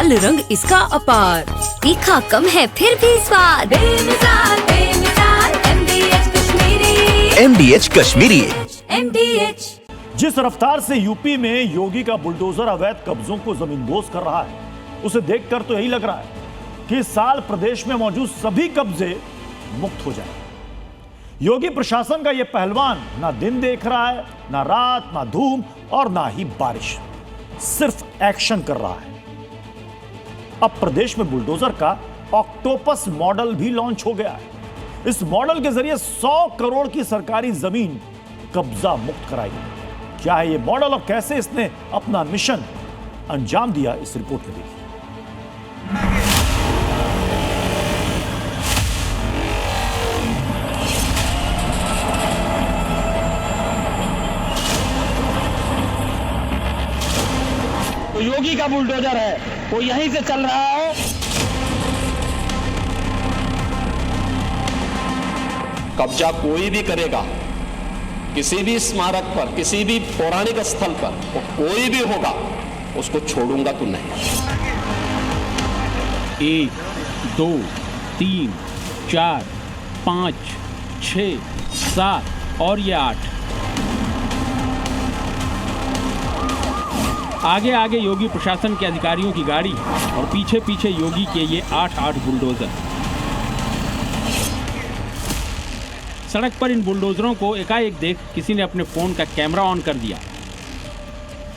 लाल रंग इसका अपार, तीखा कम है फिर भी स्वाद। बेमिसाल बेमिसाल MDH Kashmiri. MDH Kashmiri. MDH। जिस रफ्तार से यूपी में योगी का बुलडोजर अवैध कब्जों को जमींदोज कर रहा है, उसे देखकर तो यही लग रहा है कि इस साल प्रदेश में मौजूद सभी कब्जे मुक्त हो जाए। योगी प्रशासन का यह पहलवान ना दिन देख रहा है, ना रात, ना धूम और ना ही बारिश, सिर्फ एक्शन कर रहा है। अब प्रदेश में बुलडोजर का ऑक्टोपस मॉडल भी लॉन्च हो गया है। इस मॉडल के जरिए 100 करोड़ की सरकारी जमीन कब्जा मुक्त कराई। क्या है यह मॉडल और कैसे इसने अपना मिशन अंजाम दिया, इस रिपोर्ट में देखिए। तो योगी का बुलडोजर है, वो यहीं से चल रहा है। कब्जा कोई भी करेगा किसी भी स्मारक पर, किसी भी पौराणिक स्थल पर, वो कोई भी होगा, उसको छोड़ूंगा तो नहीं। 1, 2, 3, 4, 5, 6, 7 और ये 8। आगे आगे योगी प्रशासन के अधिकारियों की गाड़ी और पीछे पीछे योगी के ये 8 बुलडोजर। सड़क पर इन बुलडोजरों को एकाएक देख किसी ने अपने फोन का कैमरा ऑन कर दिया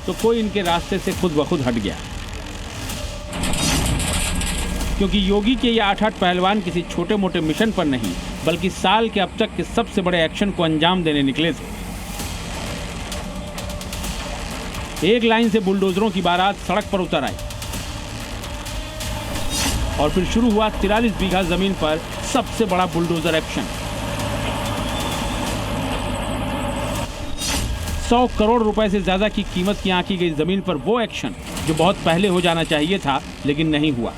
तो कोई इनके रास्ते से खुद ब खुद हट गया, क्योंकि योगी के ये 8 पहलवान किसी छोटे मोटे मिशन पर नहीं बल्कि साल के अब तक के सबसे बड़े एक्शन को अंजाम देने निकले थे। एक लाइन से बुलडोजरों की बारात सड़क पर उतर आई और फिर शुरू हुआ 43 बीघा जमीन पर सबसे बड़ा बुलडोजर एक्शन। 100 करोड़ रुपए से ज्यादा की कीमत की आंकी गई जमीन पर वो एक्शन जो बहुत पहले हो जाना चाहिए था लेकिन नहीं हुआ।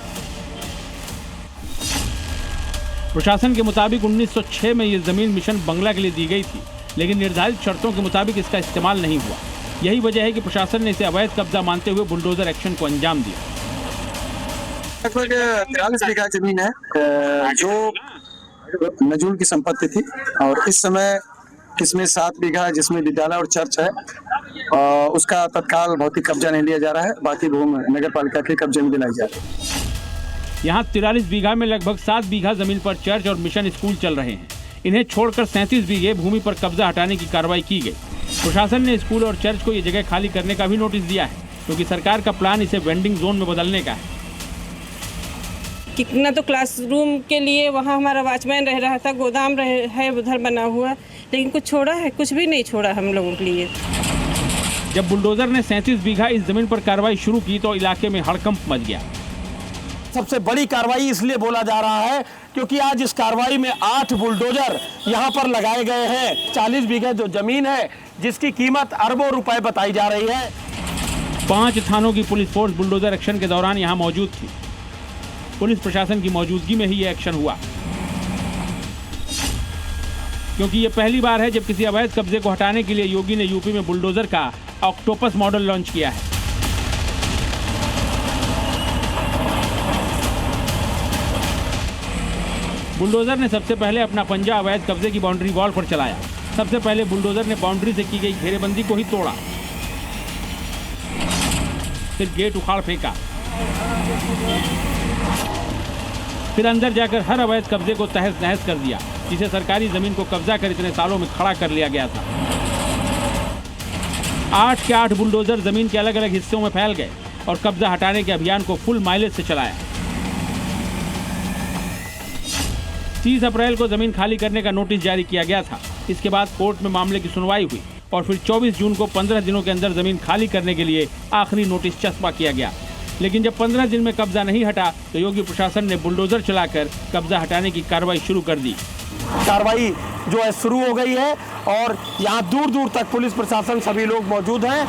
प्रशासन के मुताबिक 1906 में यह जमीन मिशन बंगला के लिए दी गई थी, लेकिन निर्धारित शर्तों के मुताबिक इसका इस्तेमाल नहीं हुआ। यही वजह है कि प्रशासन ने इसे अवैध कब्जा मानते हुए बुलडोजर एक्शन को अंजाम दिया। लगभग 43 बीघा जमीन है जो नजूल की संपत्ति थी और इस समय इसमें 7 बीघा जिसमें विद्यालय और चर्च है, उसका तत्काल भौतिक कब्जा नहीं लिया जा रहा है, बाकी भूमि नगर पालिका के कब्जे में दिलाई जा रही है। यहाँ 43 बीघा में लगभग 7 बीघा जमीन पर चर्च और मिशन स्कूल चल रहे हैं। इन्हें छोड़कर 37 बीघे भूमि पर कब्जा हटाने की कार्रवाई की गई। प्रशासन ने स्कूल और चर्च को ये जगह खाली करने का भी नोटिस दिया है, क्योंकि सरकार का प्लान इसे वेंडिंग जोन में बदलने का है। कितना तो क्लासरूम के लिए वहाँ हमारा वॉचमैन रह रहा था, गोदाम है उधर बना हुआ, लेकिन कुछ छोड़ा है? कुछ भी नहीं छोड़ा हम लोगों के लिए। जब बुलडोजर ने 37 बीघा इस जमीन पर कार्रवाई शुरू की तो इलाके में हड़कंप मच गया। सबसे बड़ी कार्रवाई इसलिए बोला जा रहा है क्योंकि आज इस कार्रवाई में 8 बुलडोजर यहाँ पर लगाए गए हैं। 40 बीघे जो जमीन है जिसकी कीमत अरबों रुपए बताई जा रही है। 5 थानों की पुलिस फोर्स बुलडोजर एक्शन के दौरान यहाँ मौजूद थी। पुलिस प्रशासन की मौजूदगी में ही ये एक्शन हुआ, क्योंकि ये पहली बार है जब किसी अवैध कब्जे को हटाने के लिए योगी ने यूपी में बुलडोजर का ऑक्टोपस मॉडल लॉन्च किया है। बुलडोजर ने सबसे पहले अपना पंजा अवैध कब्जे की बाउंड्री वॉल पर चलाया। सबसे पहले बुलडोजर ने बाउंड्री से की गई घेरेबंदी को ही तोड़ा, फिर गेट उखाड़ फेंका, फिर अंदर जाकर हर अवैध कब्जे को तहस नहस कर दिया, जिसे सरकारी जमीन को कब्जा कर इतने सालों में खड़ा कर लिया गया था। 8 के 8 बुलडोजर जमीन के अलग अलग हिस्सों में फैल गए और कब्जा हटाने के अभियान को फुल माइलेज से चलाया। 30 अप्रैल को जमीन खाली करने का नोटिस जारी किया गया था। इसके बाद कोर्ट में मामले की सुनवाई हुई और फिर 24 जून को 15 दिनों के अंदर जमीन खाली करने के लिए आखिरी नोटिस चस्पा किया गया। लेकिन जब 15 दिन में कब्जा नहीं हटा तो योगी प्रशासन ने बुलडोजर चलाकर कब्जा हटाने की कार्रवाई शुरू कर दी। कार्रवाई जो है शुरू हो गई है और यहाँ दूर दूर तक पुलिस प्रशासन सभी लोग मौजूद हैं।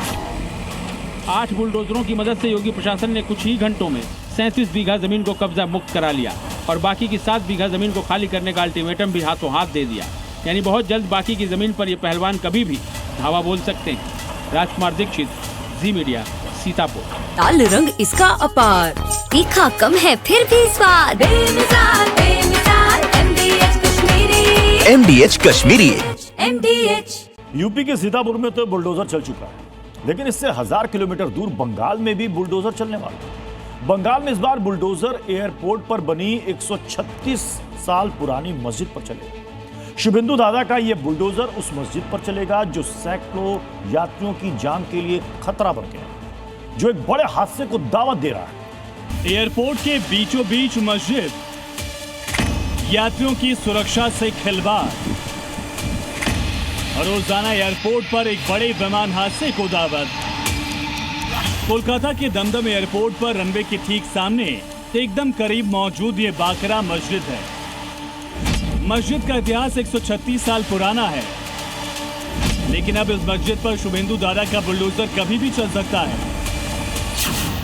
8 बुलडोजरों की मदद से योगी प्रशासन ने कुछ ही घंटों में 37 बीघा जमीन को कब्जा मुक्त करा लिया और बाकी की 7 बीघा जमीन को खाली करने का अल्टीमेटम भी हाथों हाथ दे दिया। यानी बहुत जल्द बाकी की जमीन पर ये पहलवान कभी भी धावा बोल सकते हैं। राजकुमार दीक्षित, जी मीडिया, सीतापुर। लाल रंग इसका अपार, तीखा कम है फिर भी स्वाद। बेमिसाल बेमिसाल MDH Kashmiri. MDH Kashmiri. MDH। UP के सीतापुर में तो बुलडोजर चल चुका है, लेकिन इससे 1000 किलोमीटर दूर बंगाल में भी बुलडोजर चलने वाला है। बंगाल में इस बार बुलडोजर एयरपोर्ट पर बनी 136 साल पुरानी मस्जिद पर चलेगा। शुभेंदु दादा का यह बुलडोजर उस मस्जिद पर चलेगा जो सैकड़ों यात्रियों की जान के लिए खतरा बन गया है, जो एक बड़े हादसे को दावत दे रहा है। एयरपोर्ट के बीचों बीच मस्जिद, यात्रियों की सुरक्षा से खिलवाड़, रोजाना एयरपोर्ट पर एक बड़े विमान हादसे को दावत। कोलकाता के दमदम एयरपोर्ट पर रनवे के ठीक सामने एकदम करीब मौजूद ये बाकरा मस्जिद है। मस्जिद का इतिहास 136 साल पुराना है, लेकिन अब इस मस्जिद पर शुभेंदु दादा का बुलडोजर कभी भी चल सकता है।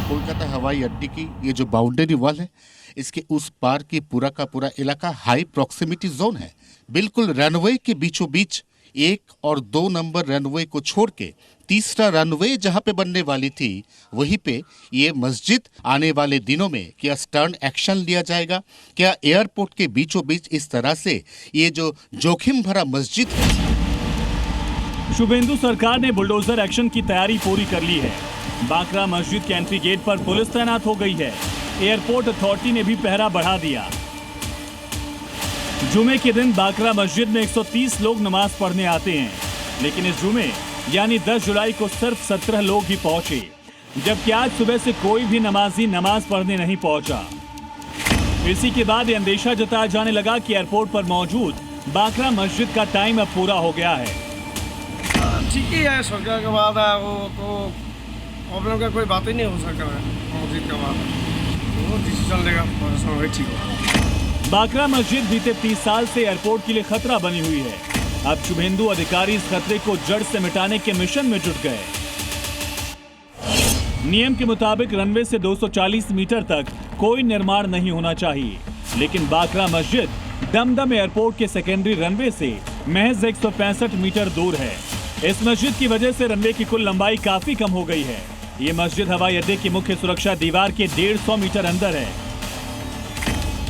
कोलकाता हवाई अड्डे की ये जो बाउंड्री वॉल है, इसके उस पार की पूरा का पूरा इलाका हाई प्रॉक्सिमिटी जोन है। बिल्कुल रनवे के बीचों बीच 1 और 2 नंबर रनवे को छोड़ के तीसरा रनवे जहां पे बनने वाली थी, वहीं पे ये मस्जिद आने वाले दिनों में क्या स्टर्न एक्शन लिया जाएगा? क्या एयरपोर्ट के बीचों बीच इस तरह से ये जो जोखिम भरा मस्जिद है? शुभेंदु सरकार ने बुलडोजर एक्शन की तैयारी पूरी कर ली है। बाकरा मस्जिद के एंट्री गेट पर पुलिस तैनात हो गई है। एयरपोर्ट अथॉरिटी ने भी पहरा बढ़ा दिया। जुमे के दिन बाकरा मस्जिद में 130 लोग नमाज पढ़ने आते हैं, लेकिन इस जुमे यानी 10 जुलाई को सिर्फ 17 लोग ही पहुंचे, जबकि आज सुबह से कोई भी नमाजी नमाज पढ़ने नहीं पहुंचा। इसी के बाद यह अंदेशा जताया जाने लगा कि एयरपोर्ट पर मौजूद बाकरा मस्जिद का टाइम अब पूरा हो गया है। ठीक ही है, सरकार का वादा है, वो तो प्रॉब्लम का कोई बात ही नहीं हो सकता है। मस्जिद का वादा वो डिसीजन लेगा, ठीक है। बाकरा मस्जिद बीते 30 साल से एयरपोर्ट के लिए खतरा बनी हुई है। अब शुभेंदु अधिकारी इस खतरे को जड़ से मिटाने के मिशन में जुट गए। नियम के मुताबिक रनवे से 240 मीटर तक कोई निर्माण नहीं होना चाहिए, लेकिन बाकरा मस्जिद दमदम एयरपोर्ट के सेकेंडरी रनवे से महज 165 मीटर दूर है। इस मस्जिद की वजह से रनवे की कुल लंबाई काफी कम हो गई है। ये मस्जिद हवाई अड्डे की मुख्य सुरक्षा दीवार के 150 मीटर अंदर है।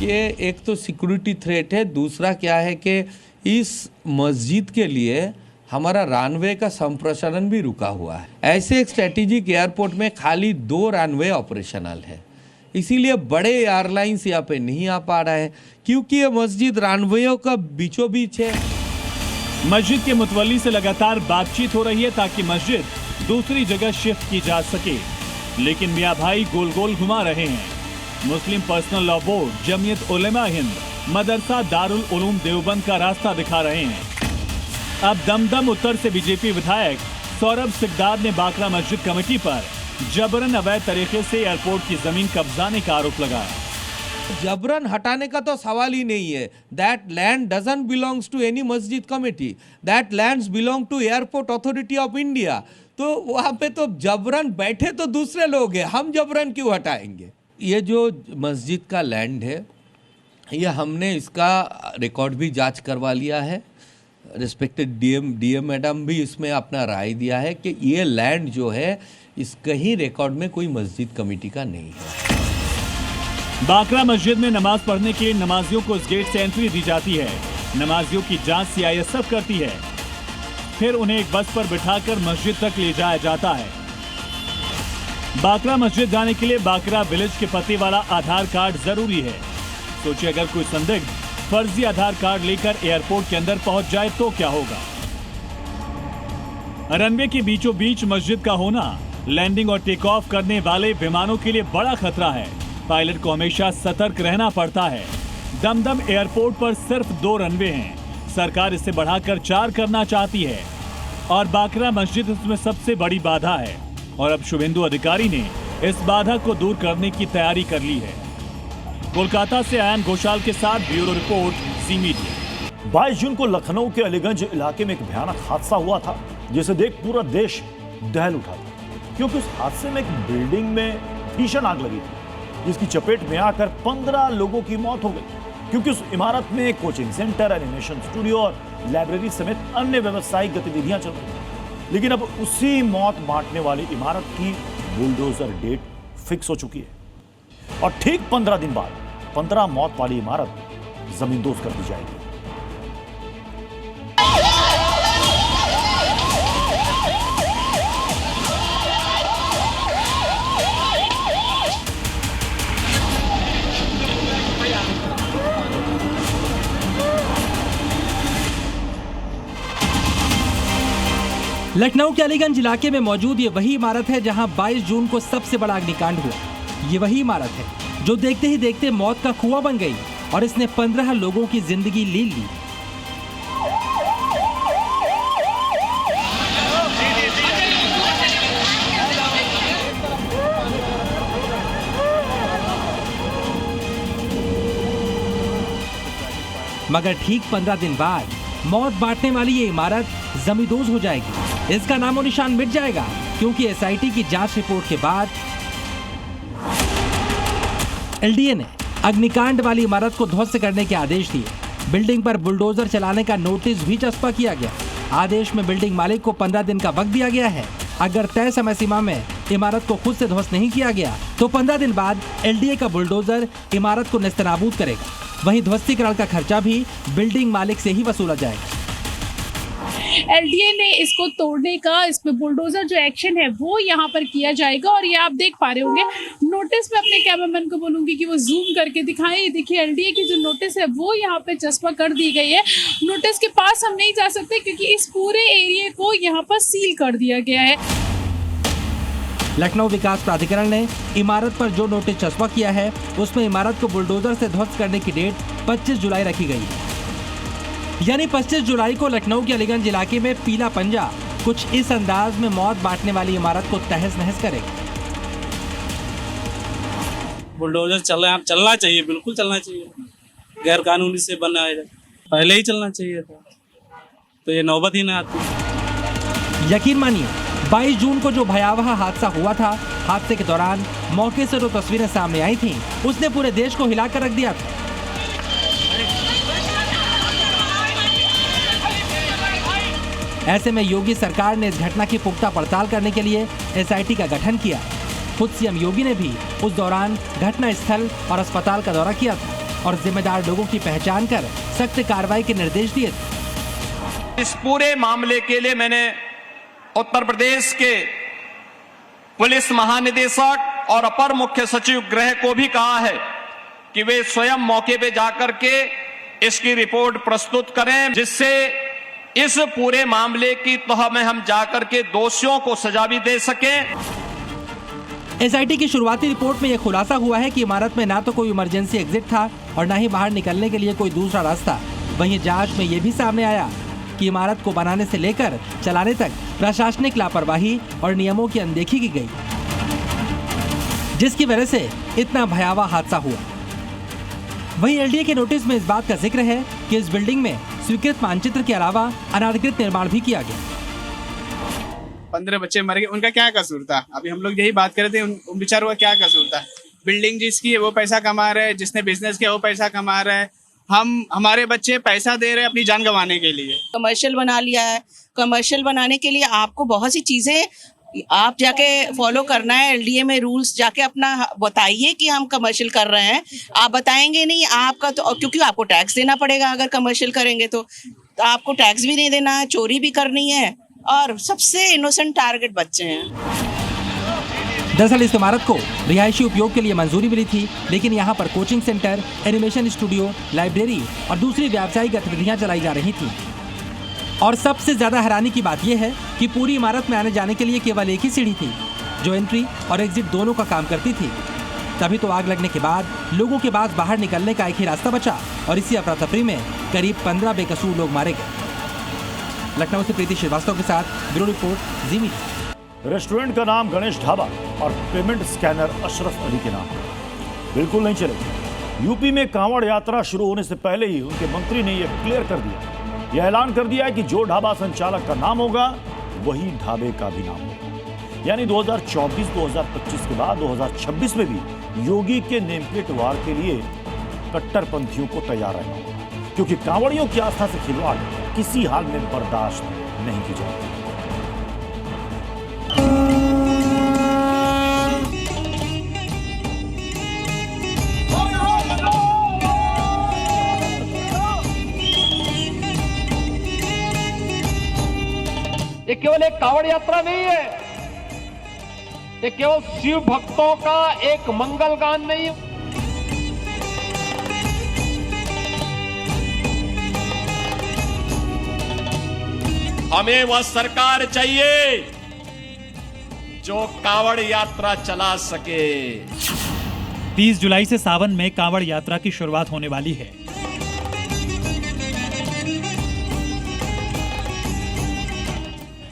ये एक तो सिक्योरिटी थ्रेट है, दूसरा क्या है कि इस मस्जिद के लिए हमारा रनवे का संप्रसारण भी रुका हुआ है। ऐसे एक स्ट्रेटेजिक एयरपोर्ट में खाली 2 रनवे ऑपरेशनल है, इसीलिए बड़े एयरलाइंस यहाँ पे नहीं आ पा रहा है, क्योंकि ये मस्जिद रनवेयों का बीचों बीच है। मस्जिद के मुतवल्ली से लगातार बातचीत हो रही है ताकि मस्जिद दूसरी जगह शिफ्ट की जा सके, लेकिन मियाँ भाई गोल गोल घुमा रहे हैं। मुस्लिम personal law board, Jamiat Ulema Hind, मदरसा दारुल उलूम देवबंद का रास्ता दिखा रहे हैं। अब दमदम उत्तर से बीजेपी विधायक सौरभ सिकदार ने बाकरा मस्जिद कमेटी पर जबरन अवैध तरीके से एयरपोर्ट की जमीन कब्जाने का आरोप लगाया। जबरन हटाने का तो सवाल ही नहीं है। That land doesn't belongs to any masjid committee, that lands belong to airport authority of India. तो वहाँ पे तो जबरन बैठे तो दूसरे लोग हैं, हम जबरन क्यों हटाएंगे? ये जो मस्जिद का लैंड है, ये हमने इसका रिकॉर्ड भी जांच करवा लिया है। रिस्पेक्टेड डीएम मैडम भी इसमें अपना राय दिया है कि ये लैंड जो है इसका ही रिकॉर्ड में कोई मस्जिद कमेटी का नहीं है। बाकरा मस्जिद में नमाज पढ़ने के लिए नमाजियों को इस गेट से एंट्री दी जाती है। नमाजियों की जांच सीआईएसएफ करती है, फिर उन्हें एक बस पर बिठाकर मस्जिद तक ले जाया जाता है। बाकरा मस्जिद जाने के लिए बाकरा विलेज के पते वाला आधार कार्ड जरूरी है। सोचिए अगर कोई संदिग्ध फर्जी आधार कार्ड लेकर एयरपोर्ट के अंदर पहुंच जाए तो क्या होगा। रनवे के बीचों बीच मस्जिद का होना लैंडिंग और टेक ऑफ करने वाले विमानों के लिए बड़ा खतरा है। पायलट को हमेशा सतर्क रहना पड़ता है। दमदम एयरपोर्ट पर सिर्फ 2 रनवे हैं, सरकार इसे बढ़ाकर 4 करना चाहती है और बाकरा मस्जिद इसमें सबसे बड़ी बाधा है। और अब शुभेंदु अधिकारी ने इस बाधा को दूर करने की तैयारी कर ली है। कोलकाता से आयन घोषाल के साथ ब्यूरो रिपोर्ट, सी मीडिया। 22 जून को लखनऊ के अलीगंज इलाके में एक भयानक हादसा हुआ था, जिसे देख पूरा देश दहल उठा था, क्योंकि उस हादसे में एक बिल्डिंग में भीषण आग लगी थी, जिसकी चपेट में आकर 15 लोगों की मौत हो गई, क्योंकि उस इमारत में कोचिंग सेंटर, एनिमेशन स्टूडियो और लाइब्रेरी समेत अन्य व्यावसायिक गतिविधियां चल रही थी। लेकिन अब उसी मौत बांटने वाली इमारत की बुलडोजर डेट फिक्स हो चुकी है और ठीक 15 दिन बाद 15 मौत वाली इमारत जमींदोज कर दी जाएगी। लखनऊ के अलीगंज इलाके में मौजूद ये वही इमारत है जहां 22 जून को सबसे बड़ा अग्निकांड हुआ। ये वही इमारत है जो देखते ही देखते मौत का कुआं बन गई और इसने 15 लोगों की जिंदगी ले ली। मगर ठीक 15 दिन बाद मौत बांटने वाली ये इमारत जमींदोज हो जाएगी। इसका नामो निशान मिट जाएगा क्योंकि एसआईटी की जांच रिपोर्ट के बाद एलडीए ने अग्निकांड वाली इमारत को ध्वस्त करने के आदेश दिए। बिल्डिंग पर बुलडोजर चलाने का नोटिस भी चस्पा किया गया। आदेश में बिल्डिंग मालिक को 15 दिन का वक्त दिया गया है। अगर तय समय सीमा में इमारत को खुद से ध्वस्त नहीं किया गया तो 15 दिन बाद एलडीए का बुलडोजर इमारत को नेस्तनाबूद करेगा। वहीं ध्वस्तीकरण का खर्चा भी बिल्डिंग मालिक से ही वसूला जाएगा। एलडीए ने इसको तोड़ने का, इसमें बुलडोजर जो एक्शन है वो यहाँ पर किया जाएगा। और ये आप देख पा रहे होंगे नोटिस में, अपने कैमरामैन को बोलूंगी कि वो जूम करके दिखाएं। ये देखिए एलडीए की जो नोटिस है वो यहाँ पे चस्पा कर दी गई है। नोटिस के पास हम नहीं जा सकते क्योंकि इस पूरे एरिया को यहाँ पर सील कर दिया गया है। लखनऊ विकास प्राधिकरण ने इमारत पर जो नोटिस चस्पा किया है उसमें इमारत को बुलडोजर से ध्वस्त करने की डेट 25 जुलाई रखी गई है। यानी 25 जुलाई को लखनऊ के अलीगंज इलाके में पीला पंजा कुछ इस अंदाज में मौत बांटने वाली इमारत को तहस नहस करेगा। बुलडोजर चलना चाहिए, बिल्कुल चलना चाहिए। गैर कानूनी से बना है, पहले ही चलना चाहिए था, तो ये नौबत ही ना आती। यकीन मानिए 22 जून को जो भयावह हादसा हुआ था, हादसे के दौरान मौके से जो तस्वीरें सामने आई थीं, उसने पूरे देश को हिलाकर रख दिया था। ऐसे में योगी सरकार ने इस घटना की पुख्ता पड़ताल करने के लिए एसआईटी का गठन किया। खुद सीएम योगी ने भी उस दौरान घटना स्थल और अस्पताल का दौरा किया था और जिम्मेदार लोगों की पहचान कर सख्त कार्रवाई के निर्देश दिए थे। इस पूरे मामले के लिए मैंने उत्तर प्रदेश के पुलिस महानिदेशक और अपर मुख्य सचिव गृह को भी कहा है कि वे स्वयं मौके पे जाकर के इसकी रिपोर्ट प्रस्तुत करें, जिससे इस पूरे मामले की तह में हम जाकर के दोषियों को सजा भी दे सकें। एसआईटी की शुरुआती रिपोर्ट में यह खुलासा हुआ है कि इमारत में ना तो कोई इमरजेंसी एग्जिट था और ना ही बाहर निकलने के लिए कोई दूसरा रास्ता। वहीं जांच में यह भी सामने आया कि इमारत को बनाने से लेकर चलाने तक प्रशासनिक लापरवाही और नियमों की अनदेखी की गई, जिसकी वजह से इतना भयावह हादसा हुआ। वहीं एलडीए के नोटिस में इस बात का जिक्र है कि इस बिल्डिंग में स्वीकृत मानचित्र के अलावा अनाधिकृत निर्माण भी किया गया। 15 बच्चे मर गए, उनका क्या कसूर था? अभी हम लोग यही बात कर रहे थे, उन बेचारों का क्या कसूर था? बिल्डिंग जिसकी है वो पैसा कमा रहा है, जिसने बिजनेस किया वो पैसा कमा रहा है। हमारे बच्चे पैसा दे रहे हैं अपनी जान गंवाने के लिए। कमर्शियल बना लिया है। कमर्शियल बनाने के लिए आपको बहुत सी चीजें आप जाके फॉलो करना है। एलडीए में रूल्स जाके अपना बताइए कि हम कमर्शियल कर रहे हैं। आप बताएंगे नहीं आपका तो, क्योंकि आपको टैक्स देना पड़ेगा। अगर कमर्शियल करेंगे तो आपको टैक्स भी नहीं देना है, चोरी भी करनी है और सबसे इनोसेंट टारगेट बच्चे हैं। दरअसल इस इमारत को रिहायशी उपयोग के लिए मंजूरी मिली थी, लेकिन यहाँ पर coaching centre, animation studio, library और दूसरी व्यावसायिक गतिविधियाँ चलाई जा रही थी। और सबसे ज्यादा हैरानी की बात यह है कि पूरी इमारत में आने जाने के लिए केवल एक ही सीढ़ी थी जो एंट्री और एग्जिट दोनों का काम करती थी। तभी तो आग लगने के बाद लोगों के पास बाहर निकलने का एक ही रास्ता बचा और इसी अफरा तफरी में करीब 15 बेकसूर लोग मारे गए। लखनऊ से प्रीति श्रीवास्तव के साथ ब्यूरो रिपोर्ट, जी मीडिया। रेस्टोरेंट का नाम गणेश ढाबा और पेमेंट स्कैनर अशरफ अली के नाम बिल्कुल नहीं चलेगा। यूपी में कांवड़ यात्रा शुरू होने से पहले ही उनके मंत्री ने यह क्लियर कर दिया, यह ऐलान कर दिया है कि जो ढाबा संचालक का नाम होगा वही ढाबे का भी नाम होगा। यानी 2024-2025 के बाद 2026 में भी योगी के नेम प्लेट वार के लिए कट्टरपंथियों को तैयार रहना होगा, क्योंकि कांवड़ियों की आस्था से खिलवाड़ किसी हाल में बर्दाश्त नहीं की जाएगी। ये केवल एक कांवड़ यात्रा नहीं है, ये केवल शिव भक्तों का एक मंगल गान नहीं है। हमें वह सरकार चाहिए जो कांवड़ यात्रा चला सके। 30 जुलाई से सावन में कांवड़ यात्रा की शुरुआत होने वाली है।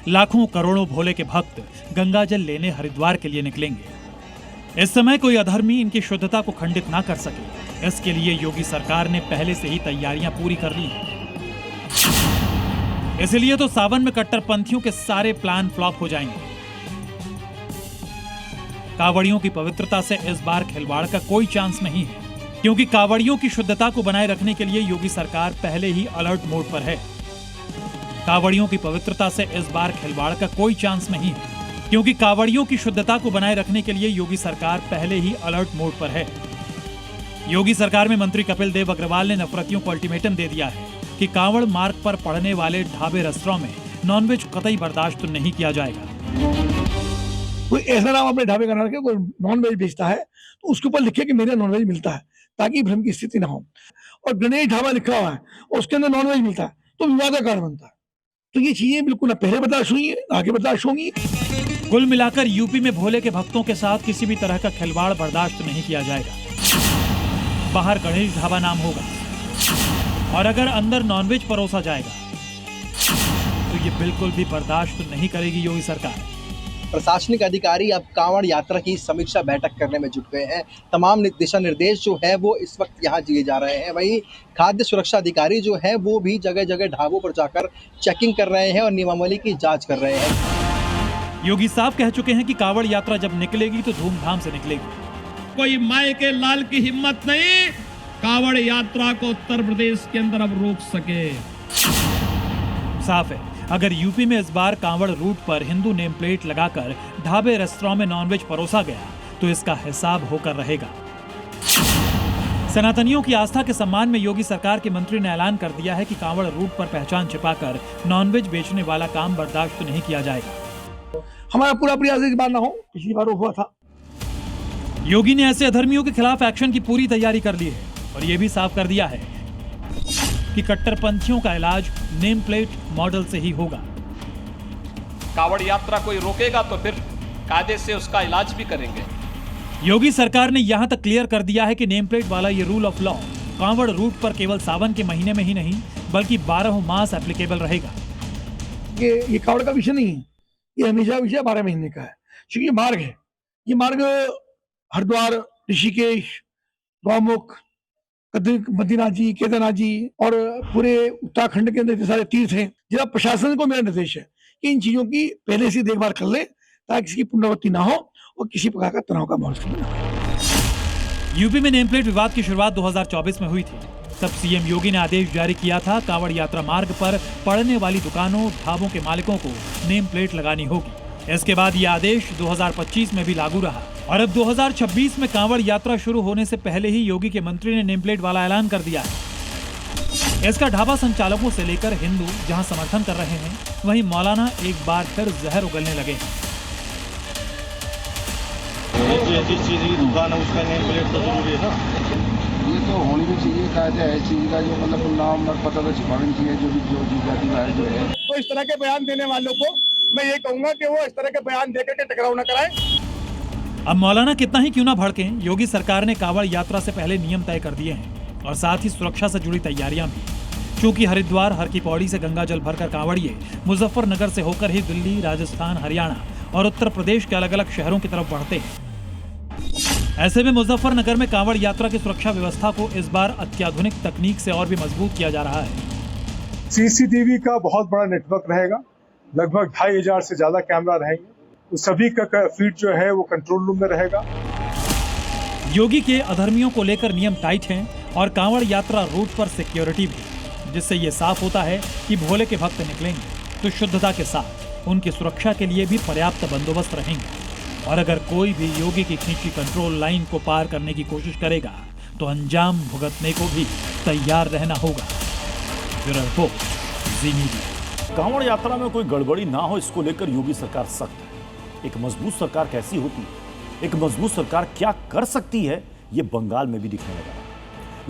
लाखों करोड़ों भोले के भक्त गंगा जल लेने हरिद्वार के लिए निकलेंगे। इस समय कोई अधर्मी इनकी शुद्धता को खंडित ना कर सके, इसके लिए योगी सरकार ने पहले से ही तैयारियां पूरी कर ली हैं। इसलिए तो सावन में कट्टरपंथियों के सारे प्लान फ्लॉप हो जाएंगे। कांवड़ियों की पवित्रता से इस बार खिलवाड़ का कोई चांस नहीं है, क्योंकि कांवड़ियों की शुद्धता को बनाए रखने के लिए योगी सरकार पहले ही अलर्ट मोड पर है। कांवड़ियों की पवित्रता से इस बार खिलवाड़ का कोई चांस नहीं है, क्योंकि कांवड़ियों की शुद्धता को बनाए रखने के लिए योगी सरकार पहले ही अलर्ट मोड पर है। योगी सरकार में मंत्री कपिल देव अग्रवाल ने नफरतियों को अल्टीमेटम दे दिया है कि कांवड़ मार्ग पर पड़ने वाले ढाबे रेस्टोरेंट में नॉनवेज कतई बर्दाश्त नहीं किया जाएगा। कोई ऐसा नाम अपने ढाबे का ना रखे, कोई नॉनवेज बेचता है तो उसके ऊपर लिखे कि मेरे नॉनवेज मिलता है, ताकि भ्रम की स्थिति ना हो। और गणेश ढाबा लिखा हुआ है और उसके अंदर नॉनवेज मिलता है तो विवाद का कारण बनता है। तो ये चीजें बिल्कुल ना पहले बर्दाश्त हुई है, आगे बर्दाश्त होंगी। कुल मिलाकर यूपी में भोले के भक्तों के साथ किसी भी तरह का खिलवाड़ बर्दाश्त नहीं किया जाएगा। बाहर गणेश ढाबा नाम होगा और अगर अंदर नॉनवेज परोसा जाएगा तो ये बिल्कुल भी बर्दाश्त नहीं करेगी योगी सरकार। प्रशासनिक अधिकारी अब कांवड़ यात्रा की समीक्षा बैठक करने में जुट गए हैं। तमाम दिशा निर्देश जो है वो इस वक्त यहाँ दिए जा रहे हैं। वहीं खाद्य सुरक्षा अधिकारी जो है वो भी जगह जगह ढाबों पर जाकर चेकिंग कर रहे हैं और नियमावली की जांच कर रहे हैं। योगी साहब कह चुके हैं कि कांवड़ यात्रा जब निकलेगी तो धूमधाम से निकलेगी। कोई माए के लाल की हिम्मत नहीं कांवड़ यात्रा को उत्तर प्रदेश के अंदर अब रोक सके। साफ है, अगर यूपी में इस बार कांवड़ रूट पर हिंदू नेम प्लेट लगाकर ढाबे रेस्टोरेंट में नॉनवेज परोसा गया तो इसका हिसाब होकर रहेगा। सनातनियों की आस्था के सम्मान में योगी सरकार के मंत्री ने ऐलान कर दिया है कि कांवड़ रूट पर पहचान छिपाकर नॉनवेज बेचने वाला काम बर्दाश्त नहीं किया जाएगा। हमारा पूरा प्रयास इस बार ना हो, पिछली बार हुआ था। योगी ने ऐसे अधर्मियों के खिलाफ एक्शन की पूरी तैयारी कर ली है और ये भी साफ कर दिया है कि कट्टरपंथियों का इलाज नेम प्लेट मॉडल से ही होगा। कांवड़ यात्रा कोई रोकेगा तो फिर कायदे से उसका इलाज भी करेंगे। योगी सरकार ने यहां तक क्लियर कर दिया है कि नेम प्लेट वाला ये rule of law Kanwar route पर केवल सावन के महीने में ही नहीं बल्कि 12 मास एप्लीकेबल रहेगा। ये कांवड़ का विषय नहीं है, ये हमेशा विषय 12 महीने का है, क्योंकि ये मार्ग है। ये मार्ग हरिद्वार, ऋषिकेश, गौमुख, बद्रीनाथ जी, केदारनाथ जी और पूरे उत्तराखंड के अंदर इतने सारे तीर्थ हैं। जिला प्रशासन को मेरा निर्देश है कि इन चीजों की पहले से देखभाल कर ले ताकि किसी की पुनरावृत्ति ना हो और किसी प्रकार का तनाव का माहौल ना हो। यूपी में नेम प्लेट विवाद की शुरुआत 2024 में हुई थी। तब सीएम योगी ने आदेश जारी किया था कांवड़ यात्रा मार्ग पर पड़ने वाली दुकानों, ढाबों के मालिकों को नेम प्लेट लगानी होगी। इसके बाद ये आदेश 2025 में भी लागू रहा और अब 2026 में कांवड़ यात्रा शुरू होने से पहले ही योगी के मंत्री ने नेम प्लेट वाला ऐलान कर दिया है। इसका ढाबा संचालकों से लेकर हिंदू जहां समर्थन कर रहे हैं, वहीं मौलाना एक बार फिर जहर उगलने लगे हैं। जिस चीज की दुकान है उसका नेम प्लेट तो जरूरी है ना। ये तो होनी भी चाहिए, कायदा है चीज का, जो मतलब नाम पता तो छिपानी चाहिए जो चीज जाती है। तो इस तरह के बयान देने वालों को मैं ये कहूंगा कि वो इस तरह के बयान देकर के टकराव न कराएं। अब मौलाना कितना ही क्यों ना भड़कें, योगी सरकार ने कांवड़ यात्रा से पहले नियम तय कर दिए हैं और साथ ही सुरक्षा से जुड़ी तैयारियां भी। क्योंकि हरिद्वार, हर की पौड़ी से गंगा जल भरकर कांवड़िए मुजफ्फरनगर से होकर ही दिल्ली, राजस्थान, हरियाणा और उत्तर प्रदेश के अलग अलग शहरों की तरफ बढ़ते हैं। ऐसे में मुजफ्फरनगर में कांवड़ यात्रा की सुरक्षा व्यवस्था को इस बार अत्याधुनिक तकनीक से और भी मजबूत किया जा रहा है। सीसीटीवी का बहुत बड़ा नेटवर्क रहेगा, लगभग 2500 से ज्यादा कैमरा रहेंगे। उस सभी का फीड जो है वो कंट्रोल रूम में रहेगा। योगी के अधर्मियों को लेकर नियम टाइट हैं और कांवड़ यात्रा रूट पर सिक्योरिटी भी, जिससे ये साफ होता है कि भोले के भक्त निकलेंगे तो शुद्धता के साथ उनकी सुरक्षा के लिए भी पर्याप्त बंदोबस्त रहेंगे। और अगर कोई भी योगी की खींची कंट्रोल लाइन को पार करने की कोशिश करेगा तो अंजाम भुगतने को भी तैयार रहना होगा। ब्यूरो रिपोर्ट, जी मीडिया। कांवड़ यात्रा में कोई गड़बड़ी ना हो, इसको लेकर योगी सरकार सख्त है। एक मजबूत सरकार कैसी होती है, एक मजबूत सरकार क्या कर सकती है, यह बंगाल में भी दिखने लगा है।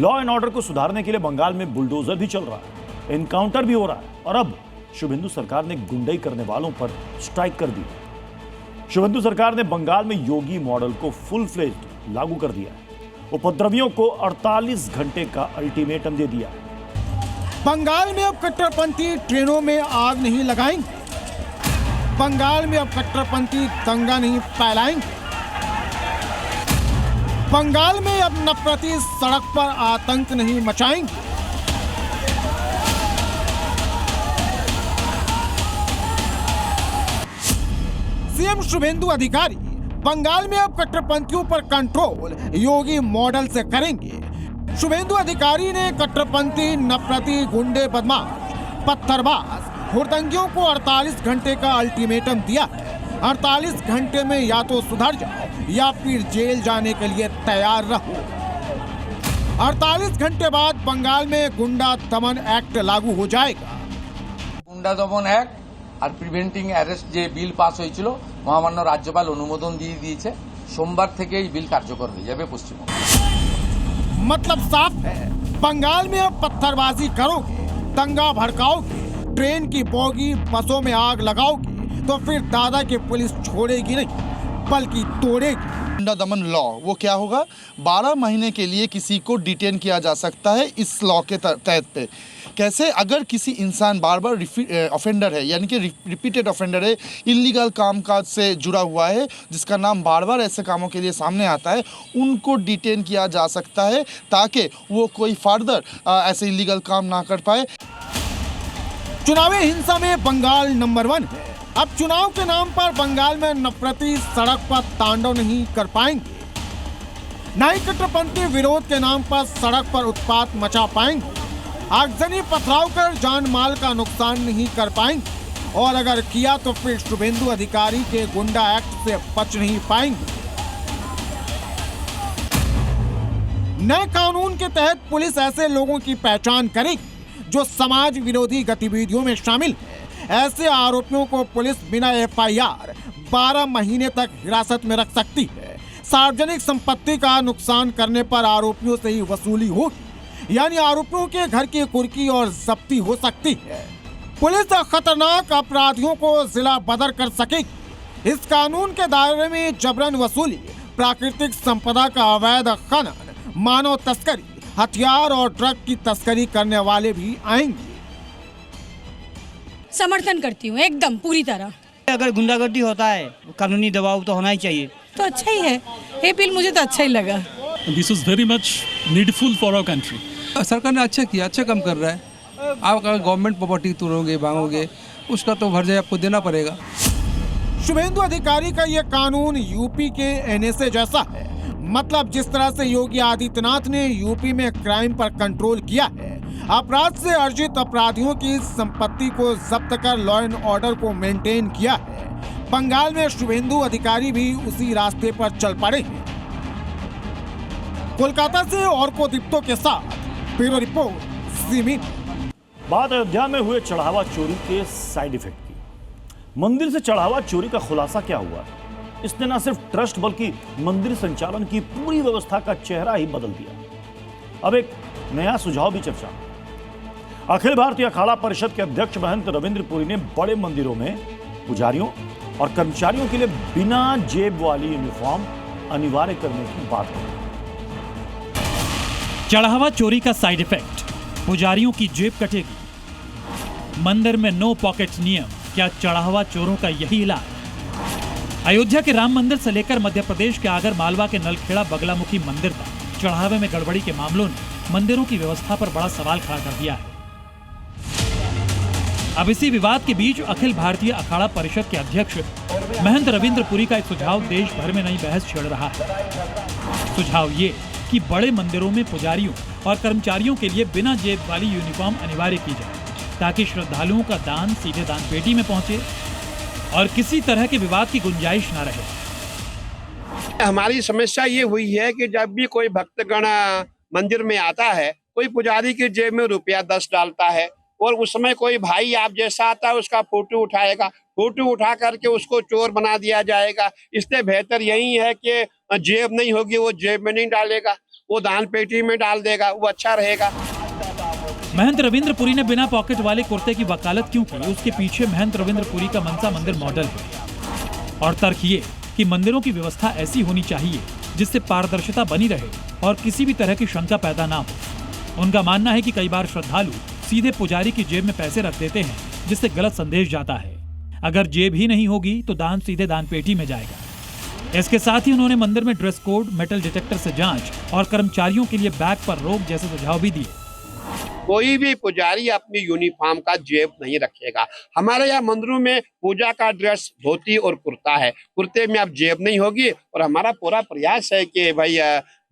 लॉ एंड ऑर्डर को सुधारने के लिए बंगाल में बुलडोजर भी चल रहा है, एनकाउंटर भी हो रहा है, और अब शुभेंदु सरकार ने गुंडई करने वालों पर स्ट्राइक कर दी। शुभेंदु सरकार ने बंगाल में योगी मॉडल को फुल फ्लेज्ड लागू कर दिया है। उपद्रवियों को 48 घंटे का अल्टीमेटम दे दिया है। बंगाल में अब कट्टरपंथी ट्रेनों में आग नहीं लगाएंगे। बंगाल में अब कट्टरपंथी दंगा नहीं फैलाएंगे। बंगाल में अब नफरती सड़क पर आतंक नहीं मचाएंगे। सीएम शुभेंदु अधिकारी बंगाल में अब कट्टरपंथियों पर कंट्रोल योगी मॉडल से करेंगे। शुभेंदु अधिकारी ने कट्टरपंथी, नफरती, गुंडे, बदमाश, पत्थरबाज, हुड़दंगियों को 48 घंटे का अल्टीमेटम दिया है। 48 घंटे में या तो सुधर जाओ या फिर जेल जाने के लिए तैयार रहो। 48 घंटे बाद बंगाल में गुंडा दमन एक्ट लागू हो जाएगा। गुंडा दमन एक्ट আর প্রিভেন্টিং অ্যারেস্ট যে বিল পাস হয়েছিল মহামান্য রাজ্যপাল অনুমোদন দিয়ে দিয়েছে। সোমবার থেকে এই বিল কার্যকর হয়ে যাবে পশ্চিমবঙ্গে। मतलब साफ है, बंगाल में अब पत्थरबाजी करोगे, दंगा भड़काओगे, ट्रेन की बोगी, बसों में आग लगाओगे तो फिर दादा की पुलिस छोड़ेगी नहीं बल्कि तोड़ेगी। गुंडा दमन लॉ वो क्या होगा, 12 महीने के लिए किसी को डिटेन किया जा सकता है इस लॉ के तहत पे। कैसे, अगर किसी इंसान बार बार ऑफेंडर है, यानी कि रिपीटेड ऑफेंडर है, इलीगल कामकाज से जुड़ा हुआ है, जिसका नाम बार बार ऐसे कामों के लिए सामने आता है, उनको डिटेन किया जा सकता है ताकि वो कोई फर्दर ऐसे इलीगल काम ना कर पाए। चुनावी हिंसा में बंगाल नंबर 1 है। अब चुनाव के नाम पर बंगाल में नफरती सड़क पर तांडव नहीं कर पाएंगे, न ही कट्टरपंथी विरोध के नाम पर सड़क पर उत्पात मचा पाएंगे, आगजनी पथराव कर जान माल का नुकसान नहीं कर पाएंगे, और अगर किया तो फिर शुभेंदु अधिकारी के गुंडा एक्ट से बच नहीं पाएंगे। नए कानून के तहत पुलिस ऐसे लोगों की पहचान करेगी जो समाज विरोधी गतिविधियों में शामिल है। ऐसे आरोपियों को पुलिस बिना एफआईआर 12 महीने तक हिरासत में रख सकती है। सार्वजनिक संपत्ति का नुकसान करने पर आरोपियों से ही वसूली होगी, यानी आरोपियों के घर की कुर्की और जब्ती हो सकती है। पुलिस खतरनाक अपराधियों को जिला बदर कर सकेगी। इस कानून के दायरे में जबरन वसूली, प्राकृतिक संपदा का अवैध खनन, मानव तस्करी, हथियार और ड्रग की तस्करी करने वाले भी आएंगे। समर्थन करती हूँ एकदम पूरी तरह। अगर गुंडागर्दी होता है, कानूनी दबाव तो होना ही चाहिए। तो अच्छा ही है, ये बिल मुझे तो अच्छा ही लगा। This is very much needful for our country. सरकार ने अच्छा किया, अच्छा काम कर रहा है। आप अगर गवर्नमेंट प्रॉपर्टी तोड़ोगे, भागोगे, उसका तो भरजाई आपको देना पड़ेगा। शुभेंदु अधिकारी का ये कानून यूपी के एनएसए जैसा है। मतलब जिस तरह से योगी आदित्यनाथ ने यूपी में क्राइम पर कंट्रोल किया है, अपराध से अर्जित अपराधियों की संपत्ति को जब्त कर लॉ एंड ऑर्डर को मेंटेन किया है, बंगाल में शुभेंदु अधिकारी भी उसी रास्ते पर चल पड़े हैं। कोलकाता से ऑर्को दीप्तो के साथ ब्यूरो रिपोर्ट, ज़ी मीडिया। बात अयोध्या में हुए चढ़ावा चोरी के साइड इफेक्ट की। मंदिर से चढ़ावा चोरी का खुलासा क्या हुआ? इसने न सिर्फ ट्रस्ट बल्कि मंदिर संचालन की पूरी व्यवस्था का चेहरा ही बदल दिया। अब एक नया सुझाव भी चर्चा में। अखिल भारतीय अखाड़ा परिषद के अध्यक्ष महंत रविंद्र पुरी ने बड़े मंदिरों में पुजारियों और कर्मचारियों के लिए बिना जेब वाली यूनिफॉर्म अनिवार्य करने की बात की। चढ़ावा चोरी का साइड इफेक्ट, पुजारियों की जेब कटेगी। मंदिर में नो पॉकेट नियम, क्या चढ़ावा चोरों का यही इलाज? अयोध्या के राम मंदिर से लेकर मध्य प्रदेश के आगर मालवा के नलखेड़ा बगलामुखी मंदिर तक चढ़ावे में गड़बड़ी के मामलों ने मंदिरों की व्यवस्था पर बड़ा सवाल खड़ा कर दिया है। अब इसी विवाद के बीच अखिल भारतीय अखाड़ा परिषद के अध्यक्ष महंत रविंद्र पुरी का एक सुझाव देश भर में नई बहस छेड़ रहा है। सुझाव ये कि बड़े मंदिरों में पुजारियों और कर्मचारियों के लिए बिना जेब वाली यूनिफॉर्म अनिवार्य की जाए, ताकि श्रद्धालुओं का दान सीधे दान पेटी में पहुंचे और किसी तरह के विवाद की गुंजाइश न रहे। हमारी समस्या ये हुई है कि जब भी कोई भक्तगण मंदिर में आता है, कोई पुजारी की जेब में ₹10 डालता है, और उस समय कोई भाई आप जैसा आता है उसका फोटो उठाएगा, फोटो उठा करके उसको चोर बना दिया जाएगा। इससे बेहतर यही है कि जेब नहीं होगी वो जेब में नहीं डालेगा, वो दान पेटी में डाल देगा, वो अच्छा रहेगा। महंत रविंद्र पुरी ने बिना पॉकेट वाले कुर्ते की वकालत क्यों की? उसके पीछे महंत रविंद्र पुरी का मनसा मंदिर मॉडल है और तर्क ये कि मंदिरों की व्यवस्था ऐसी होनी चाहिए जिससे पारदर्शिता बनी रहे और किसी भी तरह की शंका पैदा ना हो। उनका मानना है कि कई बार श्रद्धालु सीधे पुजारी की जेब में पैसे रख देते हैं जिससे गलत संदेश जाता है। अगर जेब ही नहीं होगी तो दान सीधे दान पेटी में जाएगा। इसके साथ ही उन्होंने मंदिर में ड्रेस कोड, मेटल डिटेक्टर से जांच और कर्मचारियों के लिए बैग पर रोक जैसे सुझाव भी दिए। कोई भी पुजारी अपनी यूनिफॉर्म का जेब नहीं रखेगा। हमारे यहाँ मंदिरों में पूजा का ड्रेस धोती और कुर्ता है, कुर्ते में अब जेब नहीं होगी। और हमारा पूरा प्रयास है कि भाई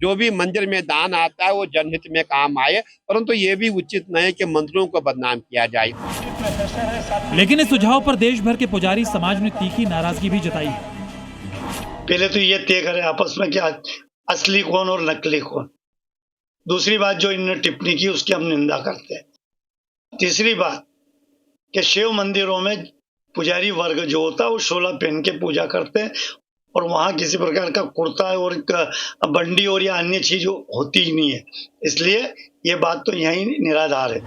जो भी मंदिर में दान आता है वो जनहित में काम आए, परंतु ये भी उचित नहीं कि मंदिरों को बदनाम किया जाए। लेकिन इस सुझाव पर देश भर के पुजारी समाज ने तीखी नाराजगी भी जताई है। पहले तो ये तय करें आपस में कि असली कौन और नकली कौन। दूसरी बात जो इन्होंने टिप्पणी की उसकी हम निंदा करते हैं। तीसरी बात कि शिव मंदिरों में पुजारी वर्ग जो होता है वो शोला पहन के पूजा करते हैं और वहाँ किसी प्रकार का कुर्ता और बंडी और या अन्य चीज होती ही नहीं है, इसलिए ये बात तो यही निराधार है।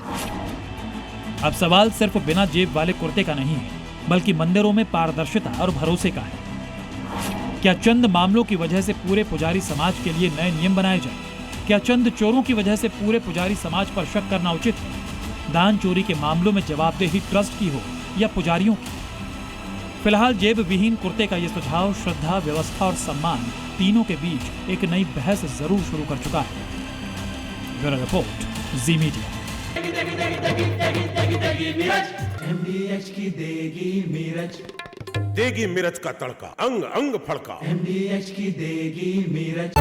अब सवाल सिर्फ बिना जेब वाले कुर्ते का नहीं है, बल्कि मंदिरों में पारदर्शिता और भरोसे का है। क्या चंद मामलों की वजह से पूरे पुजारी समाज के लिए नए नियम बनाए जाए? क्या चंद चोरों की वजह से पूरे पुजारी समाज पर शक करना उचित है? दान चोरी के मामलों में जवाबदेही ट्रस्ट की हो या पुजारियों की? फिलहाल जेब विहीन कुर्ते का यह सुझाव श्रद्धा, व्यवस्था और सम्मान तीनों के बीच एक नई बहस जरूर शुरू कर चुका है। ब्यूरो रिपोर्ट, जी मीडिया। देगी मिर्च का तड़का, अंग अंग फड़का। MDH की देगी मिर्च।